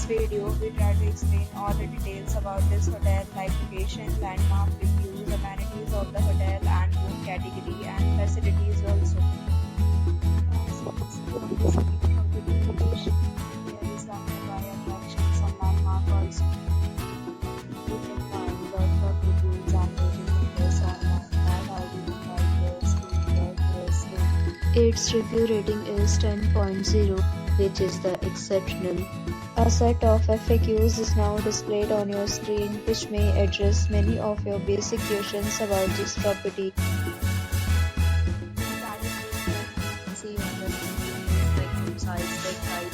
video, we try to explain all the details about this hotel, like location, landmark, reviews, amenities of the hotel, and room category and facilities also. There is some nearby attractions, some landmark also. You can find lots of reviews and rating videos online and how you can find this Its review rating is 10.0, which is the exceptional. A set of FAQs is now displayed on your screen, which may address many of your basic questions about this property. See on the reviews like room size, bed type,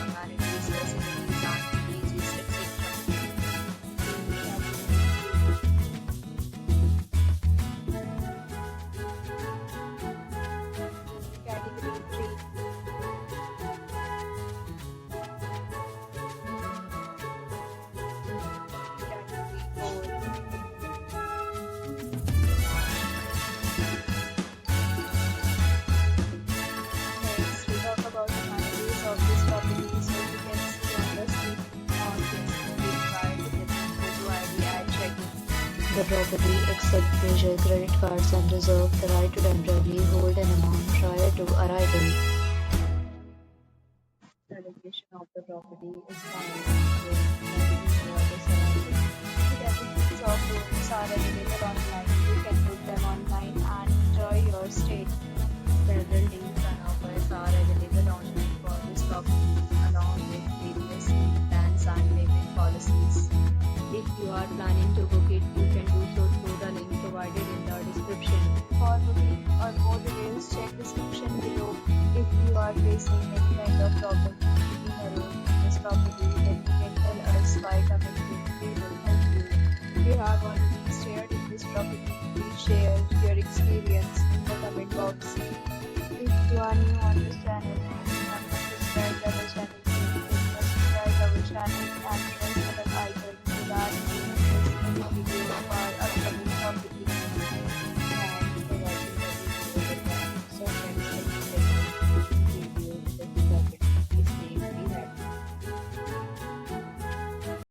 amenities, facilities, and pages, etc. Category 3. Category 4. Next, we talk about the amenities of this property. So you can see on the screen on this we try to get the photo ID at check-in. The property accepts major credit cards and reserves the right to temporarily hold an amount prior to arrival. The location of the property is fine with amenities near the surroundings. The categories of rooms are available online. You can book them online and enjoy your stay. Several deals and offers are available online for this property, along with various plans and payment policies. If you are planning to book it, you can do so through the link provided in the description. For booking or more details, check description below. If you are facing any kind of problem booking a room in this property, then you can tell us by commenting. We will help you. If you have already stayed in this property, please share your experience in the comment box. If you are new on this channel,